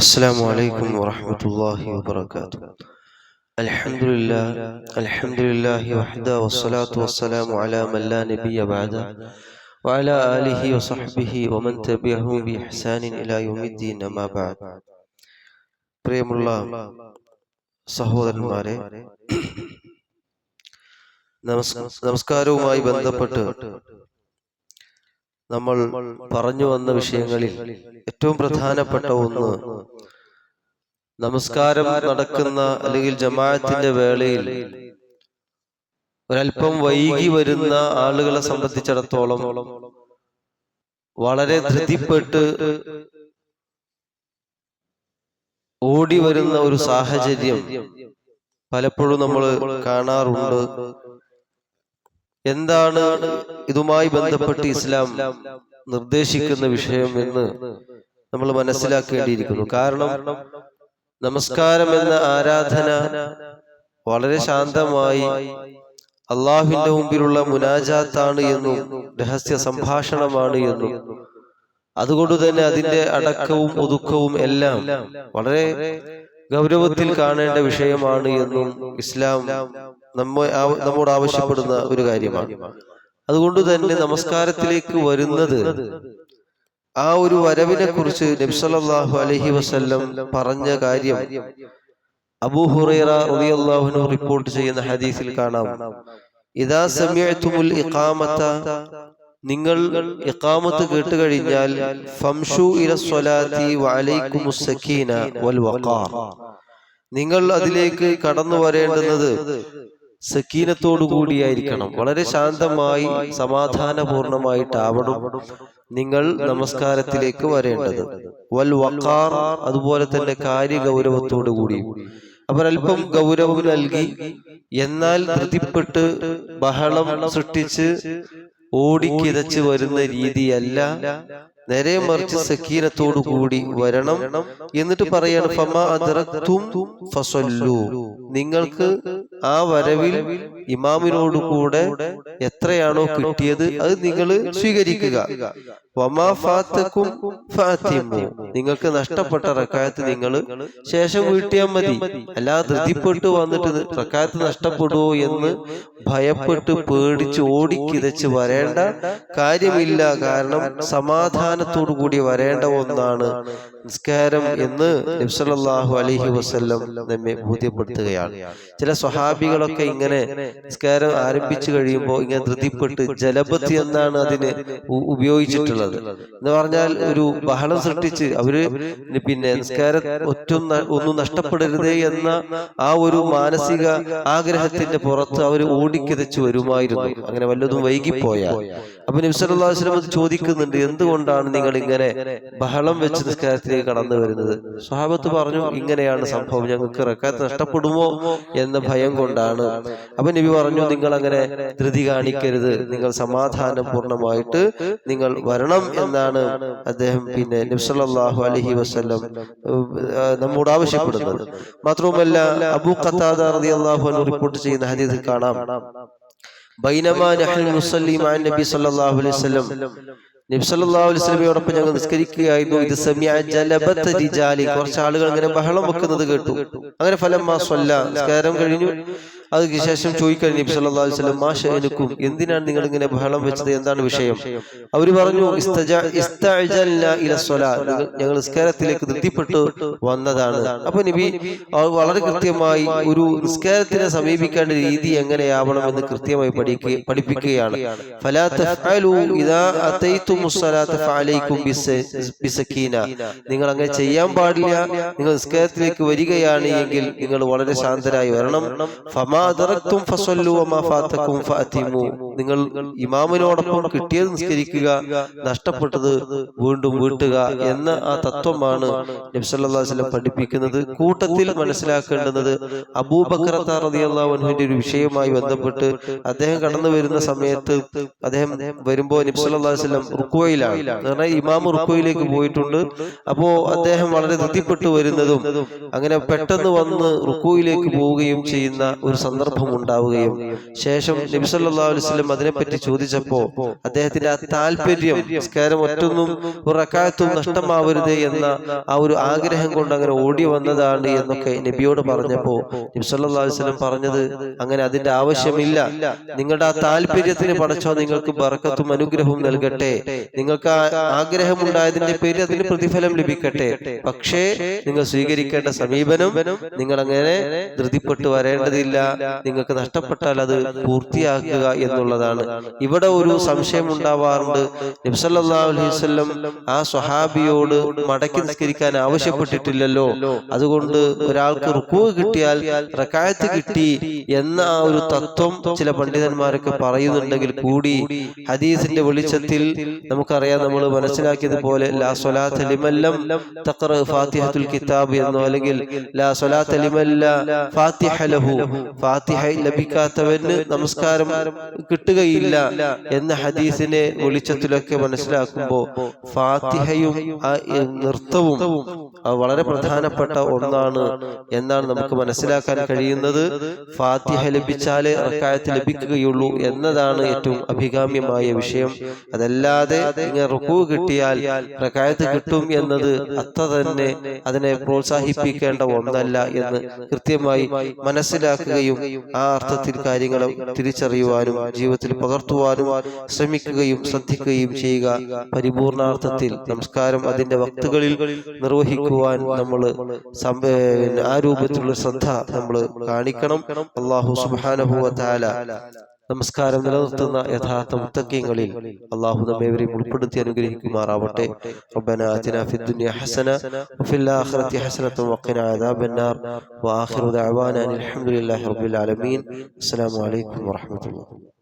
السلام عليكم ورحمة الله وبركاته. الحمد لله وحده والصلاة والسلام على من لا نبي بعده وعلى آله وصحبه ومن تبعهم بإحسان إلى يوم الدين أما بعد. പ്രിയമുള്ള സഹോദരന്മാരെ, നമസ്കാരവുമായി ബന്ധപ്പെട്ട് നമ്മൾ പറഞ്ഞു വന്ന വിഷയങ്ങളിൽ ഏറ്റവും പ്രധാനപ്പെട്ട ഒന്ന്, നമസ്കാരം നടക്കുന്ന അല്ലെങ്കിൽ ജമാഅത്തിന്റെ വേളയിൽ ഒരല്പം വൈകി വരുന്ന ആളുകളെ സംബന്ധിച്ചിടത്തോളം വളരെ ധൃതിപ്പെട്ട് ഓടി വരുന്ന ഒരു സാഹചര്യം പലപ്പോഴും നമ്മൾ കാണാറുണ്ട്. എന്താണ് ഇതുമായി ബന്ധപ്പെട്ട് ഇസ്ലാം നിർദ്ദേശിക്കുന്ന വിഷയം എന്ന് നമ്മൾ മനസ്സിലാക്കേണ്ടിയിരിക്കുന്നു. കാരണം നമസ്കാരം എന്ന ആരാധന വളരെ ശാന്തമായി അള്ളാഹുവിന്റെ മുമ്പിലുള്ള മുനാജാത്താണ് എന്നും രഹസ്യ സംഭാഷണമാണ് എന്നും അതുകൊണ്ട് തന്നെ അതിന്റെ അടക്കവും ഒതുക്കവും എല്ലാം വളരെ ഗൗരവത്തിൽ കാണേണ്ട വിഷയമാണ് എന്നും ഇസ്ലാം നമ്മോട് ആവശ്യപ്പെടുന്ന ഒരു കാര്യമാണ്. അതുകൊണ്ട് തന്നെ നമസ്കാരത്തിലേക്ക് വരുന്നത്, ആ ഒരു വരവിനെ കുറിച്ച് നബി സല്ലല്ലാഹു അലൈഹി വസല്ലം പറഞ്ഞ കാര്യം അബൂ ഹുറൈറ റളിയല്ലാഹു അൻഹു റിപ്പോർട്ട് ചെയ്യുന്ന ഹദീസിൽ കാണാം. ഇദാ സമിഅ്തുമുൽ ഇഖാമത, നിങ്ങൾ ഇഖാമത്ത് കേട്ട് കഴിഞ്ഞാൽ, ഫംഷു ഇലസ്വലാത്തി വഅലൈക്കുമുസ് സക്കീന വൽ വഖാർ, നിങ്ങൾ അതിലേക്ക് കടന്നു വരേണ്ടുന്നത് സക്കീനത്തോടു കൂടിയായിരിക്കണം, വളരെ ശാന്തമായി സമാധാനപൂർണമായിട്ടാവണം നിങ്ങൾ നമസ്കാരത്തിലേക്ക് വരേണ്ടത്. വൽ വഖാർ, അതുപോലെ തന്നെ കാര്യഗൗരവത്തോടു കൂടി. അവരൽപ്പം ഗൗരവം നൽകി, എന്നാൽ ധൃതിപ്പെട്ട് ബഹളം സൃഷ്ടിച്ച് ഓടിക്കിതച്ച് വരുന്ന രീതിയല്ല, നേരെ മറിച്ച് സക്കീനത്തോടു കൂടി വരണം. എന്നിട്ട് പറയാണ്, ഫമാ അദ്റക്തും ഫസല്ലു, നിങ്ങൾക്ക് ആ വരവിൽ ഇമാമിനോട് കൂടെ എത്രയാണോ കിട്ടിയത് അത് നിങ്ങൾ സ്വീകരിക്കുക. വമാ ഫാതകും ഫാതിമു, നിങ്ങൾക്ക് നഷ്ടപ്പെട്ട റക്അത്ത് നിങ്ങൾ ശേഷം വീട്ടിയാൽ മതി. അല്ലാതെ ധൃതിപ്പെട്ട് വന്നിട്ട് റക്അത്ത് നഷ്ടപ്പെടുമോ എന്ന് ഭയപ്പെട്ട് പേടിച്ച് ഓടിക്കിതച്ച് വരേണ്ട കാര്യമില്ല. കാരണം സമാധാനത്തോടു കൂടി വരേണ്ട ഒന്നാണ് നിസ്കാരം എന്ന് നബി സല്ലല്ലാഹു അലൈഹി വസല്ലം നമ്മെ ബോധ്യപ്പെടുത്തുകയാണ്. ചില സ്വഹാബികളൊക്കെ ഇങ്ങനെ നിസ്കാരം ആരംഭിച്ചു കഴിയുമ്പോൾ ഇങ്ങനെ ധൃതിപ്പെട്ട് ജലബത്ത് എന്നാണ് അതിന് ഉപയോഗിച്ചിട്ടുള്ളത്. എന്ന് പറഞ്ഞാൽ ഒരു ബഹളം സൃഷ്ടിച്ച് അവര് നിസ്കാരം ഒന്നും നഷ്ടപ്പെടരുതേ എന്ന ആ ഒരു മാനസിക ആഗ്രഹത്തിന്റെ പുറത്ത് അവർ ഓടിക്കിതച്ച് വരുമായിരുന്നു, അങ്ങനെ വല്ലതും വൈകിപ്പോയാൽ. അപ്പൊ നബി സല്ലല്ലാഹു അലൈഹി വസല്ലം ചോദിക്കുന്നുണ്ട്, എന്തുകൊണ്ടാണ് നിങ്ങൾ ഇങ്ങനെ ബഹളം വെച്ച് നിസ്കാരത്തിലേക്ക് കടന്നു വരുന്നത്? സ്വഹാബത്ത് പറഞ്ഞു, ഇങ്ങനെയാണ് സംഭവം, ഞങ്ങൾക്ക് റക്അത്ത് നഷ്ടപ്പെടുമോ എന്ന ഭയം കൊണ്ടാണ്. അപ്പൊ നബി പറഞ്ഞു, നിങ്ങൾ അങ്ങനെ ധൃതി കാണിക്കരുത്, നിങ്ങൾ സമാധാനപൂർണമായിട്ട് നിങ്ങൾ വരണം എന്നാണ് അദ്ദേഹം നബി സല്ലല്ലാഹു അലൈഹി വസല്ലം നമ്മോട് ആവശ്യപ്പെടുന്നത്. മാത്രവുമല്ല, അബൂ ഖതാദ റളിയല്ലാഹു അൻഹു റിപ്പോർട്ട് ചെയ്യുന്ന ഹദീസിൽ കാണാം, ബൈനമാ നഹ്നു നുസല്ലി മഅ നബി സല്ലല്ലാഹു അലൈഹി വസല്ലം, നബി സല്ലല്ലാഹു അലൈഹി വസല്ലമയോടൊപ്പം ഞങ്ങൾ നിസ്കരിക്കുകയായിരുന്നു. ഇത് സമിഅ ജലബത റിജാലി, കുറച്ച് ആളുകൾ അങ്ങനെ ബഹളം വെക്കുന്നത് കേട്ടു. അങ്ങനെ ഫലമ്മാ സ്വല്ല, നിസ്കാരം കഴിഞ്ഞു. അതിനുശേഷം ചോദിക്കാൻ നബി സല്ലല്ലാഹു അലൈഹി വസല്ലം, മാ ശഅനുക്കും, എന്തിനാണ് നിങ്ങൾ ഇങ്ങനെ ബഹളം വെച്ചത്, എന്താണ് വിഷയം? അവര് പറഞ്ഞു, ഇസ്തഅജൽനാ ഇലസ്വലാത്ത്, ഞങ്ങൾ നിസ്കാരത്തിലേക്ക് ധൃതിപ്പെട്ടു വന്നതാണ്. അപ്പൊ നബി വളരെ കൃത്യമായി ഒരു നിസ്കാരത്തിനെ സമീപിക്കേണ്ട രീതി എങ്ങനെയാവണം എന്ന് കൃത്യമായി പഠിപ്പിക്കുകയാണ്. ഫലാ തഫ്അലു ഇദാ അതൈതുമുസ് സ്വലാത്ത ഫഅലൈക്കും ബിസക്കീന, നിങ്ങൾ അങ്ങനെ ചെയ്യാൻ പാടില്ല. നിങ്ങൾ നിസ്കാരത്തിലേക്ക് വരികയാണ് എങ്കിൽ നിങ്ങൾ വളരെ ശാന്തരായി വരണം. ഫമാ അദ്റക്തും ഫസല്ലു വമാ ഫാതകും ഫഅതിമു, നിങ്ങൾ ഇമാമിനോടൊപ്പം കിട്ടിയത് നിസ്കരിക്കുക, നഷ്ടപ്പെട്ടത് വീണ്ടും വീട്ടുക എന്ന ആ തത്വമാണ് നബി സല്ലല്ലാഹു അലൈഹി വസല്ലം പഠിപ്പിക്കുന്നത്. കൂട്ടത്തിൽ മനസ്സിലാക്കേണ്ടുന്നത്, അബൂബക്കർ റളിയല്ലാഹു അൻഹുവിന്റെ ഒരു വിഷയവുമായി ബന്ധപ്പെട്ട് അദ്ദേഹം കടന്നു വരുന്ന സമയത്ത്, അദ്ദേഹം വരുമ്പോൾ നബി സല്ലല്ലാഹു അലൈഹി വസല്ലം റുക്വയിലാണ്, കാരണം ഇമാം റുക്വയിലേക്ക് പോയിട്ടുണ്ട്. അപ്പോ അദ്ദേഹം വളരെ ധൃതിപ്പെട്ടു വരുന്നതും അങ്ങനെ പെട്ടെന്ന് വന്ന് റുക്വയിലേക്ക് പോവുകയും ചെയ്യുന്ന ഒരു സന്ദർഭം ഉണ്ടാവുകയും ശേഷം നബി സല്ലല്ലാഹു അലൈഹി വസല്ലം അതിനെപ്പറ്റി ചോദിച്ചപ്പോ അദ്ദേഹത്തിന്റെ ആ താല്പര്യം, നിസ്കാരം ഒറ്റൊന്നും ഒരു റക്അത്തും നഷ്ടമാവരുത് എന്ന ആ ഒരു ആഗ്രഹം കൊണ്ട് അങ്ങനെ ഓടി വന്നതാണ് എന്നൊക്കെ നബിയോട് പറഞ്ഞപ്പോ നബി സല്ലല്ലാഹു അലൈഹി വസല്ലം പറഞ്ഞത്, അങ്ങനെ അതിന്റെ ആവശ്യമില്ല. നിങ്ങളുടെ ആ താല്പര്യത്തിന് പടച്ചോൻ നിങ്ങൾക്ക് ബർക്കത്തും അനുഗ്രഹവും നൽകട്ടെ. നിങ്ങൾക്ക് ആഗ്രഹമുണ്ടായതിന്റെ പേര് അതിന് പ്രതിഫലം ലഭിക്കട്ടെ. പക്ഷേ നിങ്ങൾ സ്വീകരിക്കേണ്ട സമീപനം, നിങ്ങൾ അങ്ങനെ ധൃതിപ്പെട്ടു വരേണ്ടതില്ല. നിങ്ങൾക്ക് നഷ്ടപ്പെട്ടാൽ അത് പൂർത്തിയാക്കുക എന്നുള്ളതാണ്. ഇവിടെ ഒരു സംശയം ഉണ്ടാവാറുണ്ട്. നബി സല്ലല്ലാഹു അലൈഹി വസല്ലം ആ സ്വഹാബിയോട് മടക്കി നിസ്കരിക്കാൻ ആവശ്യപ്പെട്ടിട്ടില്ലല്ലോ, അതുകൊണ്ട് ഒരാൾക്ക് റുക്കൂ കിട്ടിയാൽ റക്അത്ത് കിട്ടി എന്ന ആ ഒരു തത്വം ചില പണ്ഡിതന്മാരൊക്കെ പറയുന്നുണ്ടെങ്കിൽ കൂടി ഹദീസിന്റെ വെളിച്ചത്തിൽ നമുക്കറിയാം, നമ്മൾ മനസ്സിലാക്കിയതുപോലെ ലാ സ്വലാത്ത ലിമൻ ലം തഖറ ഫാത്തിഹത്തുൽ കിതാബ് എന്നോ അല്ലെങ്കിൽ ലാ സ്വലാത്ത ലിമൻ ലാ ഫാത്തിഹ ലഹു, ഫാത്തിഹ ലഭിക്കാത്തവന് നമസ്കാരം കിട്ടുകയില്ല എന്ന ഹദീസിനെ വെളിച്ചത്തിലൊക്കെ മനസ്സിലാക്കുമ്പോൾ ഫാത്തിഹയും നൃത്തവും വളരെ പ്രധാനപ്പെട്ട ഒന്നാണ് എന്നാണ് നമുക്ക് മനസ്സിലാക്കാൻ കഴിയുന്നത്. ഫാത്തിഹ ലഭിച്ചാലേ റക്അത്ത് ലഭിക്കുകയുള്ളൂ എന്നതാണ് ഏറ്റവും അഭികാമ്യമായ വിഷയം. അതല്ലാതെ ഇങ്ങനെ റുക്കൂ കിട്ടിയാൽ റക്അത്ത് കിട്ടും എന്നത് അത്ര തന്നെ അതിനെ പ്രോത്സാഹിപ്പിക്കേണ്ട ഒന്നല്ല എന്ന് കൃത്യമായി മനസ്സിലാക്കുകയും ആ അർത്ഥത്തിൽ കാര്യങ്ങളെ തിരിച്ചറിയുവാനും ജീവിതത്തിൽ പകർത്തുവാനും ശ്രമിക്കുകയും ശ്രദ്ധിക്കുകയും ചെയ്യുക. പരിപൂർണാർത്ഥത്തിൽ നമസ്കാരം അതിന്റെ വക്തുകളിൽ നിർവഹിക്കുവാൻ നമ്മൾ ആ രൂപത്തിലുള്ള ശ്രദ്ധ നമ്മൾ കാണിക്കണം. അല്ലാഹു സുബ്ഹാനഹു വ തആല നമസ്കാരം നിലനിർത്തുന്ന യഥാർത്ഥ മുത്തഖീങ്ങളിൽ അല്ലാഹു നമ്മേവരെയും ഉൾപ്പെടുത്തി അനുഗ്രഹിക്കുമാറാവട്ടെ. റബ്ബനാ ആതിനാ ഫിദ്ദുനിയ ഹസന വഫിൽ ആഖിറതി ഹസനത വഖിനാ അദാബന്നാർ വആഖിറു ദഅവാനാ അൽഹംദുലില്ലാഹി റബ്ബിൽ ആലമീൻ. അസ്സലാമു അലൈക്കും വറഹ്മത്തുള്ളാഹി.